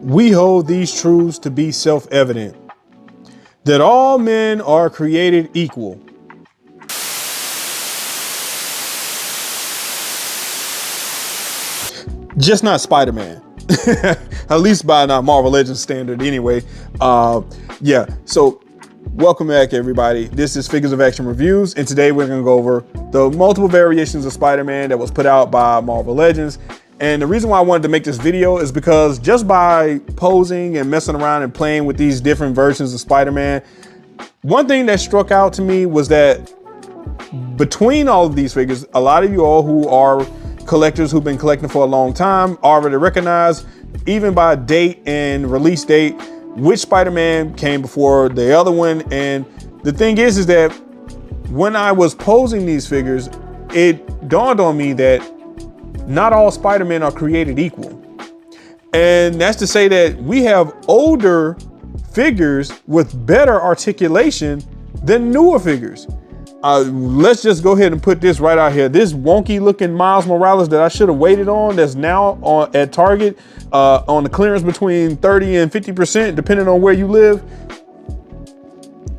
We hold these truths to be self-evident, that all men are created equal. Just not Spider-Man. At least by not Marvel Legends standard anyway. Yeah, so welcome back everybody. This is Figures of Action Reviews, and today we're gonna go over the multiple variations of Spider-Man that was put out by Marvel Legends. And the reason why I wanted to make this video is because just by posing and messing around and playing with these different versions of Spider-Man, one thing that struck out to me was that between all of these figures, a lot of you all who are collectors who've been collecting for a long time already recognize, even by date and release date, which Spider-Man came before the other one. And the thing is that when I was posing these figures, it dawned on me that not all Spider-Men are created equal. And that's to say that we have older figures with better articulation than newer figures. Let's just go ahead and put this right out here. This wonky looking Miles Morales that I should have waited on, that's now at Target on the clearance between 30 and 50%, depending on where you live.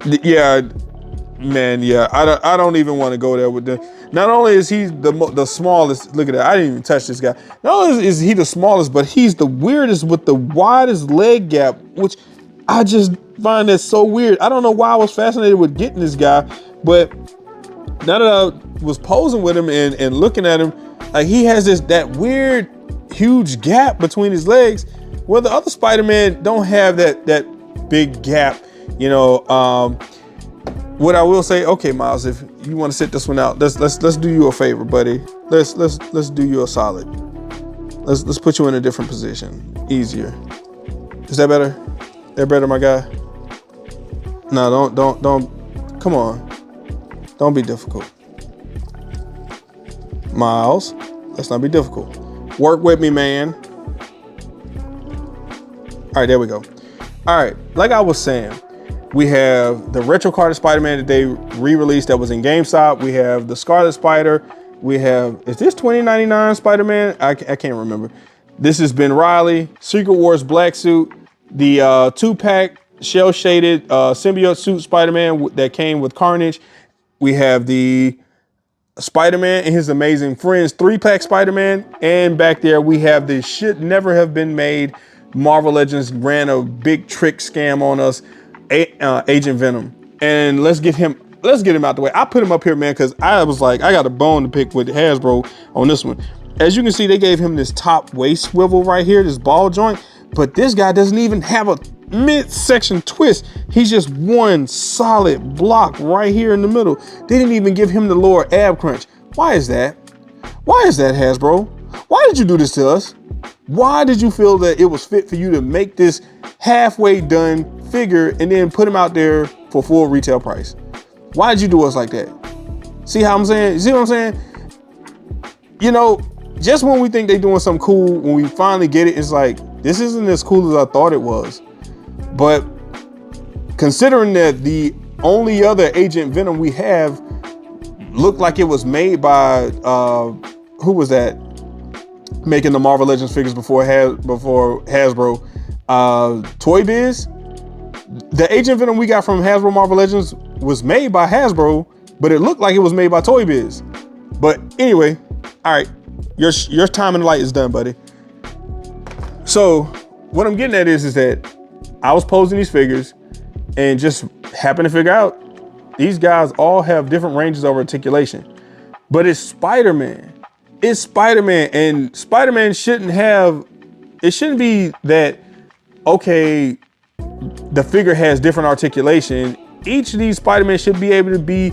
Yeah, man, yeah, I don't even want to go there with them. Not only is he the smallest, look at that, I didn't even touch this guy. Not only is he the smallest, but he's the weirdest with the widest leg gap, which I just find that so weird. I don't know why I was fascinated with getting this guy, but now that I was posing with him and looking at him, like he has that weird, huge gap between his legs, where the other Spider-Man don't have that big gap, you know. What I will say, okay, Miles, if you want to sit this one out, let's do you a favor, buddy. Let's do you a solid. Let's put you in a different position, easier. Is that better? That better, my guy? No, don't. Come on, don't be difficult, Miles. Let's not be difficult. Work with me, man. All right, there we go. All right, like I was saying, we have the retro card of Spider-Man that they re-released that was in GameStop. We have the Scarlet Spider. We have, is this 2099 Spider-Man? I can't remember. This has been Riley, Secret Wars black suit, the 2-pack shell-shaded symbiote suit Spider-Man that came with Carnage. We have the Spider-Man and his amazing friends 3-pack Spider-Man. And back there we have the should never have been made. Marvel Legends ran a big trick scam on us. Agent Venom. And let's get him out the way. I put him up here, man, because I was like, I got a bone to pick with Hasbro on this one. As you can see, they gave him this top waist swivel right here, this ball joint, but this guy doesn't even have a midsection twist. He's just one solid block right here in the middle. They didn't even give him the lower ab crunch. Why is that? Why is that, Hasbro? Why did you do this to us? Why did you feel that it was fit for you to make this halfway done figure and then put him out there for full retail price? Why did you do us like that? See how I'm saying? You see what I'm saying? You know, just when we think they're doing something cool, when we finally get it, it's like, this isn't as cool as I thought it was. But considering that the only other Agent Venom we have looked like it was made by, who was that? Making the Marvel Legends figures before Hasbro, Toy Biz. The Agent Venom we got from Hasbro Marvel Legends was made by Hasbro, but it looked like it was made by Toy Biz. But anyway, all right, your time in the light is done, buddy. So what I'm getting at is that I was posing these figures and just happened to figure out these guys all have different ranges of articulation, but it's Spider-Man. It's Spider-Man, and Spider-Man shouldn't be that, okay, the figure has different articulation. Each of these Spider-Man should be able to be,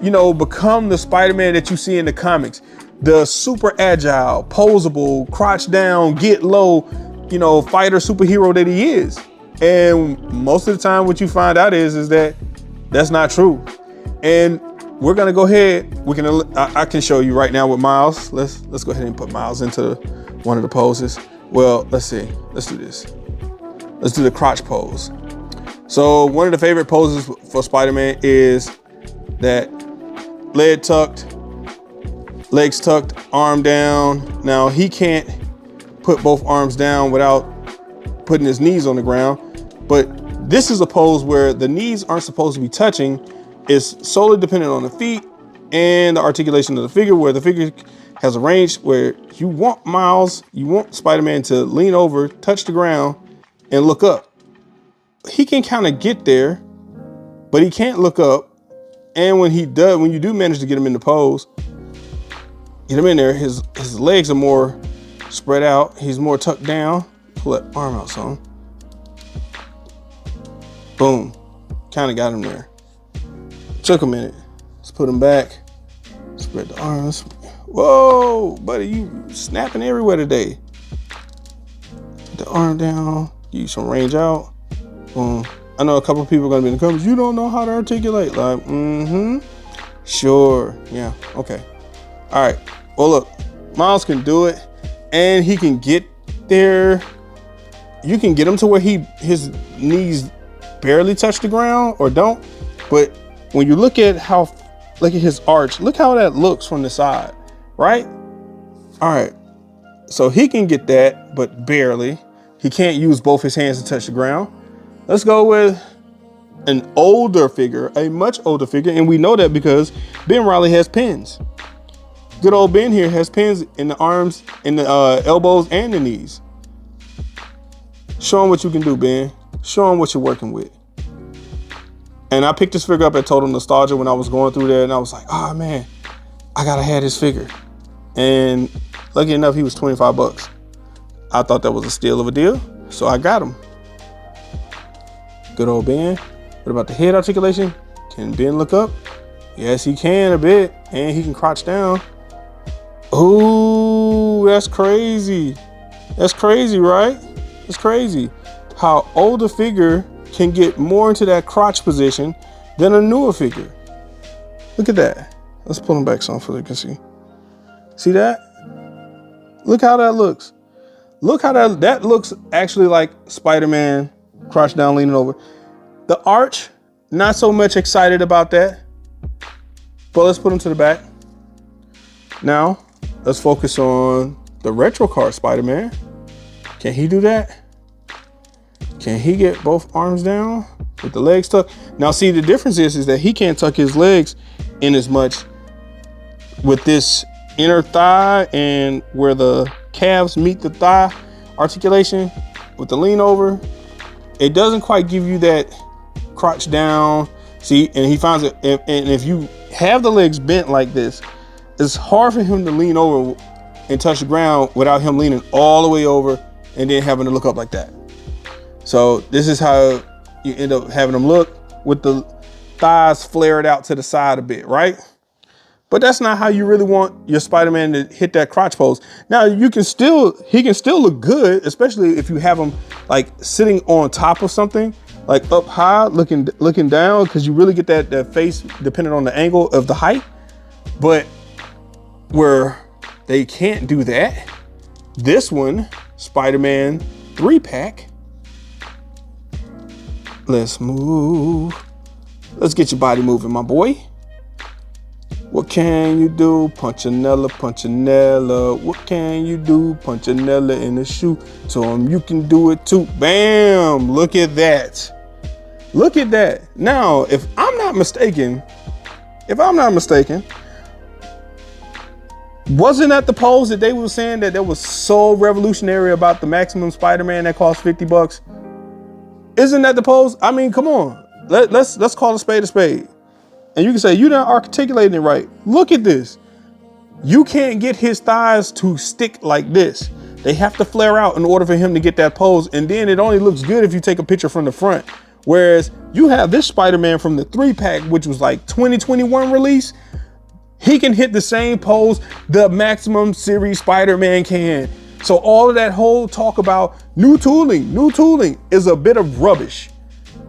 you know, become the Spider-Man that you see in the comics. The super agile, posable, crotch down, get low, you know, fighter superhero that he is. And most of the time what you find out is that that's not true. And we're gonna go ahead, I can show you right now with Miles. Let's go ahead and put Miles into one of the poses. Well, let's see, let's do this. Let's do the crotch pose. So one of the favorite poses for Spider-Man is that leg tucked, legs tucked, arm down. Now he can't put both arms down without putting his knees on the ground. But this is a pose where the knees aren't supposed to be touching. It's solely dependent on the feet and the articulation of the figure, where the figure has a range where you want Spider-Man to lean over, touch the ground, and look up. He can kind of get there, but he can't look up. And when you do manage to get him in the pose, get him in there, his legs are more spread out. He's more tucked down. Pull that arm out some. Boom. Kind of got him there. Took a minute. Let's put him back. Spread the arms. Whoa, buddy, you snapping everywhere today. Put the arm down. Give you some range out. Boom. I know a couple of people are gonna be in the comments. You don't know how to articulate. Like, sure. Yeah. Okay. All right. Well, look, Miles can do it, and he can get there. You can get him to where his knees barely touch the ground or don't. But when you look at his arch, look how that looks from the side, right? All right. So he can get that, but barely. He can't use both his hands to touch the ground. Let's go with an older figure, a much older figure. And we know that because Ben Reilly has pins. Good old Ben here has pins in the arms, in the elbows, and the knees. Show him what you can do, Ben. Show him what you're working with. And I picked this figure up at Total Nostalgia when I was going through there, and I was like, oh man, I gotta have this figure. And lucky enough, he was 25 bucks. I thought that was a steal of a deal, so I got him. Good old Ben. What about the head articulation? Can Ben look up? Yes, he can a bit, and he can crouch down. Ooh, that's crazy. That's crazy, right? That's crazy. How older figure can get more into that crotch position than a newer figure. Look at that. Let's pull him back some so you can see. See that? Look how that looks. Look how that looks actually like Spider-Man crouch down, leaning over. The arch, not so much excited about that. But let's put him to the back. Now, let's focus on the retro card Spider-Man. Can he do that? Can he get both arms down with the legs tucked? Now, see, the difference is that he can't tuck his legs in as much with this inner thigh and where the calves meet the thigh articulation with the lean over. It doesn't quite give you that crotch down. See, and he finds it. And if you have the legs bent like this, it's hard for him to lean over and touch the ground without him leaning all the way over and then having to look up like that. So this is how you end up having them look, with the thighs flared out to the side a bit, right? But that's not how you really want your Spider-Man to hit that crotch pose. Now he can still look good, especially if you have him like sitting on top of something, like up high, looking down, because you really get that face depending on the angle of the height. But where they can't do that, this one, Spider-Man 3-pack. Let's move. Let's get your body moving, my boy. What can you do? Punchinella, Punchinella. What can you do? Punchinella in the shoe. Tell him you can do it too. Bam! Look at that. Look at that. Now, if I'm not mistaken, wasn't that the pose that they were saying that was so revolutionary about the Maximum Spider-Man that cost 50 bucks? Isn't that the pose? I mean, come on. Let's call a spade a spade. And you can say, you're not articulating it right. Look at this. You can't get his thighs to stick like this. They have to flare out in order for him to get that pose. And then it only looks good if you take a picture from the front. Whereas you have this Spider-Man from the 3-pack, which was like 2021 release. He can hit the same pose the Maximum Series Spider-Man can. So all of that whole talk about new tooling is a bit of rubbish.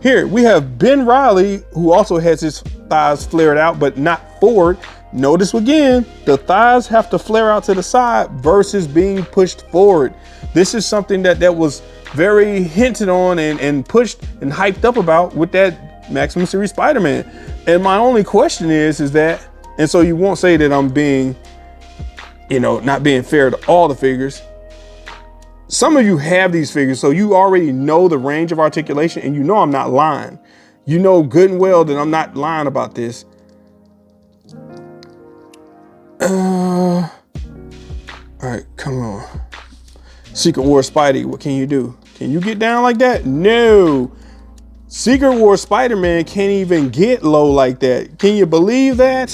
Here we have Ben Reilly, who also has his thighs flared out, but not forward. Notice again, the thighs have to flare out to the side versus being pushed forward. This is something that was very hinted on and pushed and hyped up about with that Maximum Series Spider-Man. And my only question is that, and so you won't say that I'm being, not being fair to all the figures. Some of you have these figures, so you already know the range of articulation, and you know I'm not lying. You know good and well that I'm not lying about this. All right, come on. Secret War Spidey, what can you do? Can you get down like that? No. Secret War Spider-Man can't even get low like that. Can you believe that?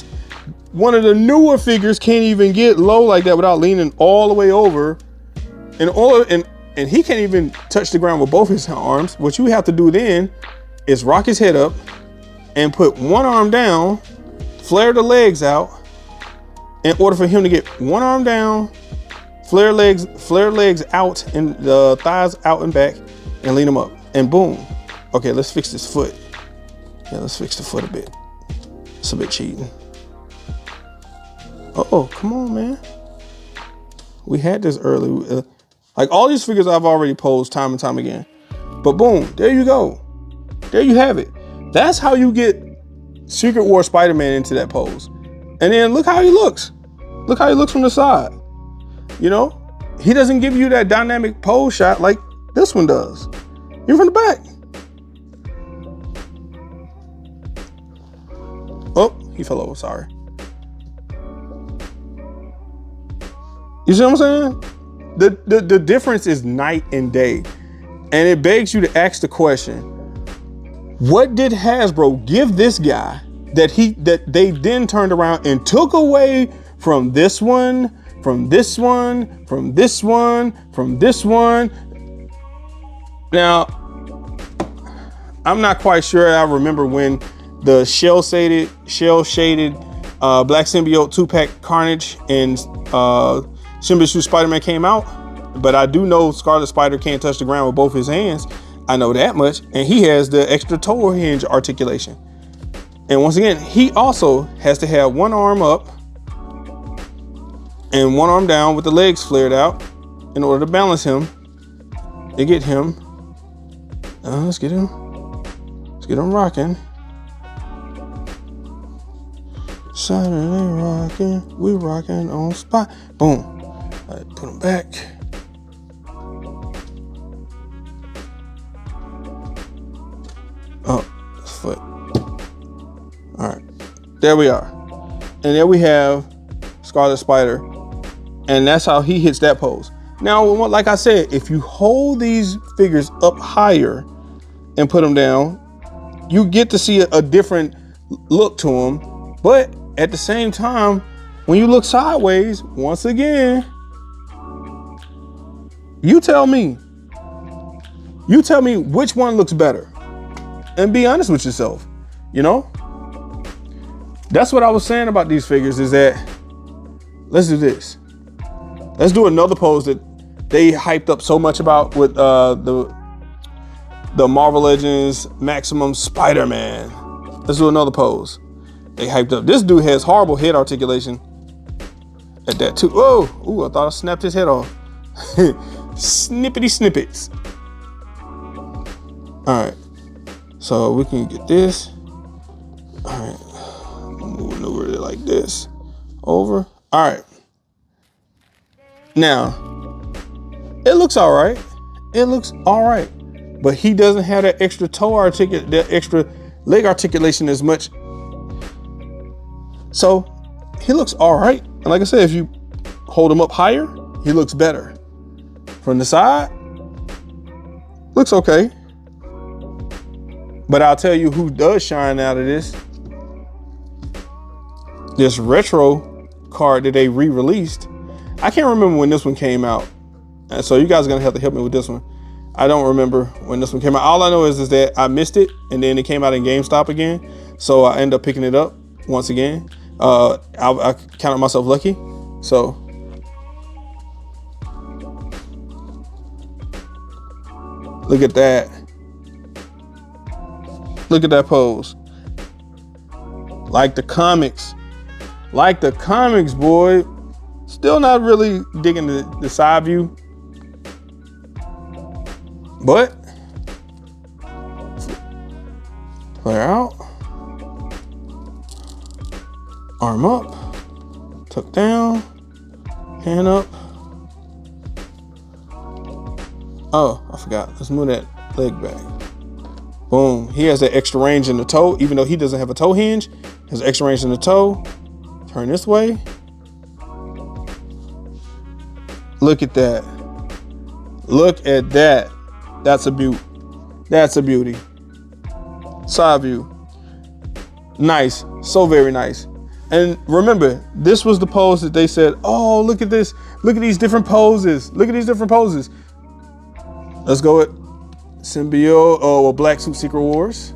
One of the newer figures can't even get low like that without leaning all the way over. And he can't even touch the ground with both his arms. What you have to do then is rock his head up and put one arm down, flare the legs out in order for him to get one arm down, flare legs out and the thighs out and back and lean them up and boom. Okay, let's fix this foot. Yeah, let's fix the foot a bit. It's a bit cheating. Oh, come on, man. We had this early. Like all these figures I've already posed time and time again. But boom, there you go. There you have it. That's how you get Secret War Spider-Man into that pose. And then look how he looks. Look how he looks from the side. You know, he doesn't give you that dynamic pose shot like this one does. Even from the back. Oh, he fell over, sorry. You see what I'm saying? The difference is night and day. And it begs you to ask the question, what did Hasbro give this guy that they then turned around and took away from this one, from this one, from this one, from this one? Now, I'm not quite sure I remember when the shell-shaded Black Symbiote 2-pack Carnage and Symbiote Spider-Man came out, but I do know Scarlet Spider can't touch the ground with both his hands. I know that much, and he has the extra toe hinge articulation. And once again, he also has to have one arm up and one arm down with the legs flared out in order to balance him and get him. Let's get him rocking. Saturday rocking, we rocking on spot. Boom. Put him back. Oh, foot. All right, there we are. And there we have Scarlet Spider. And that's how he hits that pose. Now, like I said, if you hold these figures up higher and put them down, you get to see a different look to them. But at the same time, when you look sideways, once again, you tell me which one looks better and be honest with yourself. You know, that's what I was saying about these figures is that let's do this. Let's do another pose that they hyped up so much about with the Marvel Legends Maximum Spider-Man. Let's do another pose. They hyped up. This dude has horrible head articulation at that too. Oh, ooh, I thought I snapped his head off. Snippety snippets. All right, so we can get this. All right, moving over it like this. Over. All right. Now, it looks all right. It looks all right, but he doesn't have that extra that extra leg articulation as much. So he looks all right. And like I said, if you hold him up higher, he looks better. From the side, looks okay. But I'll tell you who does shine out of this. This retro card that they re-released. I can't remember when this one came out. And so you guys are gonna have to help me with this one. I don't remember when this one came out. All I know is that I missed it and then it came out in GameStop again. So I ended up picking it up once again. I counted myself lucky. So look at that. Look at that pose. Like the comics. Like the comics, boy. Still not really digging the side view. But flare out. Arm up. Tuck down. Hand up. Oh, I forgot. Let's move that leg back. Boom. He has that extra range in the toe, even though he doesn't have a toe hinge. Has extra range in the toe. Turn this way. Look at that. Look at that. That's a beaut. That's a beauty. Side view. Nice. So very nice. And remember, this was the pose that they said, oh, look at this. Look at these different poses. Look at these different poses. Let's go with Symbiote or Black Suit Secret Wars.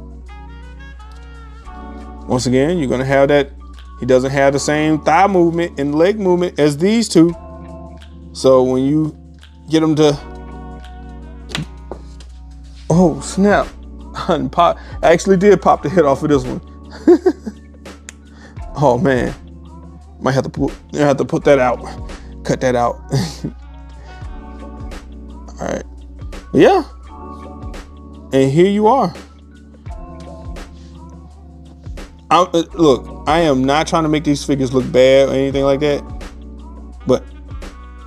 Once again, you're going to have that. He doesn't have the same thigh movement and leg movement as these two. So when you get him to, oh snap, I actually did pop the head off of this one. Oh man, might have to put that out, cut that out. All right, yeah, and here you are. Look, I am not trying to make these figures look bad or anything like that, but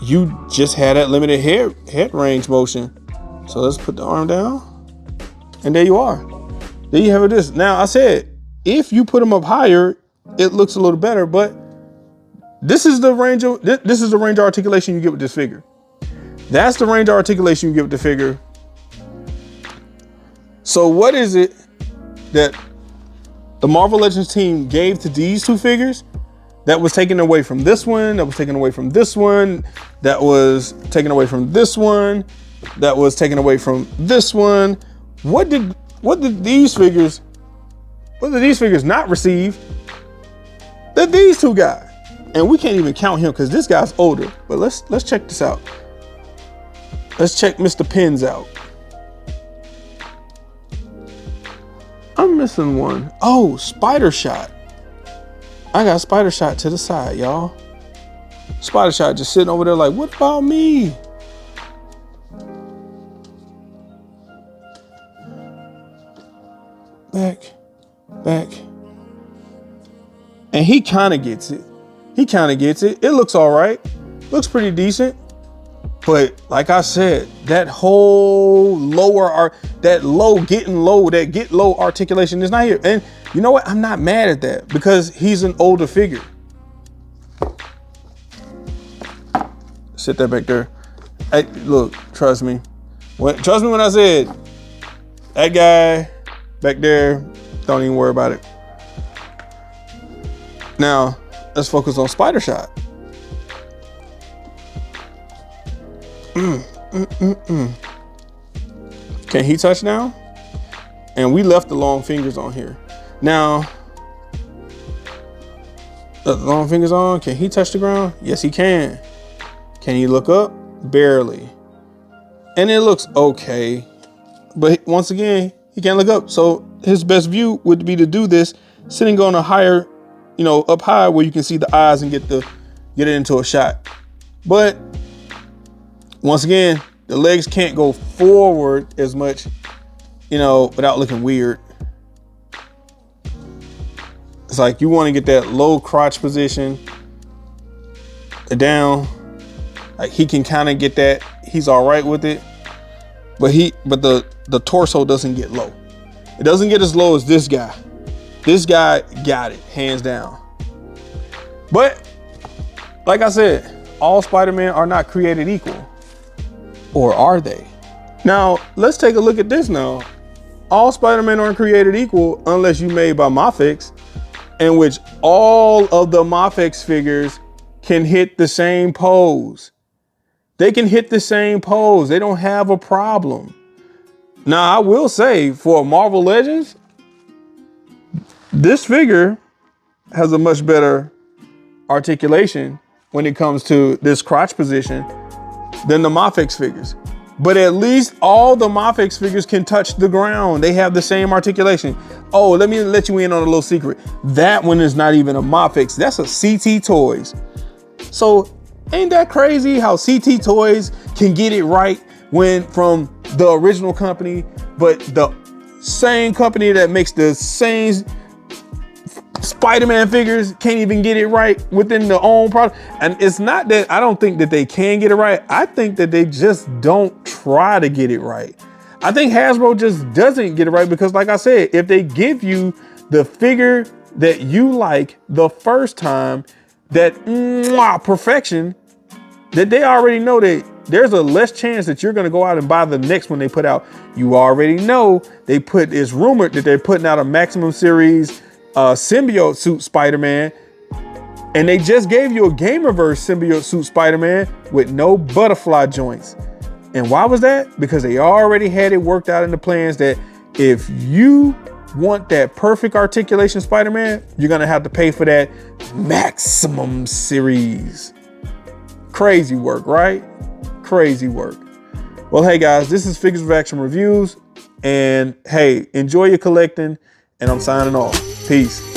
you just had that limited head range motion. So let's put the arm down, and there you are. There you have it. This now, I said if you put them up higher, it looks a little better, but this is the range of this is the range of articulation you get with this figure. That's the range of articulation you get with the figure. So what is it that the Marvel Legends team gave to these two figures that was taken away from this one, that was taken away from this one, that was taken away from this one, that was taken away from this one? What did these figures not receive that these two got? And we can't even count him because this guy's older. But let's check this out. Let's check Mr. Pins out. I'm missing one. Oh, Spider Shot. I got Spider Shot to the side, y'all. Spider Shot just sitting over there like, what about me? Back. And he kind of gets it. It looks all right. Looks pretty decent. But like I said, that whole get low articulation is not here. And you know what? I'm not mad at that because he's an older figure. Sit that back there. Hey, look, trust me. When I said that guy back there, don't even worry about it. Now, let's focus on Spider Shot. Can he touch now? And we left the long fingers on here. Now, the long fingers on, can he touch the ground? Yes, he can. Can he look up? Barely. And it looks okay. But once again, he can't look up. So his best view would be to do this sitting on a higher, up high where you can see the eyes and get it into a shot. But once again, the legs can't go forward as much, without looking weird. It's like you want to get that low crotch position down. Like he can kind of get that. He's all right with it. But the torso doesn't get low. It doesn't get as low as this guy. This guy got it, hands down. But like I said, all Spider-Man are not created equal. Or are they? Now, let's take a look at this now. All Spider-Man aren't created equal unless you made by Mafex, in which all of the Mafex figures can hit the same pose. They can hit the same pose. They don't have a problem. Now, I will say for Marvel Legends, this figure has a much better articulation when it comes to this crotch position than the Mafex figures. But at least all the Mafex figures can touch the ground. They have the same articulation. Oh, let me let you in on a little secret. That one is not even a Mafex. That's a CT Toys. So ain't that crazy how CT Toys can get it right from the original company, but the same company that makes the same Spider-Man figures can't even get it right within their own product. And it's not that I don't think that they can get it right. I think that they just don't try to get it right. I think Hasbro just doesn't get it right because, like I said, if they give you the figure that you like the first time, that perfection, that they already know that there's a less chance that you're going to go out and buy the next one they put out. You already know it's rumored that they're putting out a Maximum Series symbiote suit Spider-Man, and they just gave you a Gamerverse symbiote suit Spider-Man with no butterfly joints. And why was that? Because they already had it worked out in the plans that if you want that perfect articulation Spider-Man, you're gonna have to pay for that Maximum Series. Crazy work, right? Crazy work. Well, hey guys, this is Figures of Action Reviews, and hey, enjoy your collecting, and I'm signing off. Peace.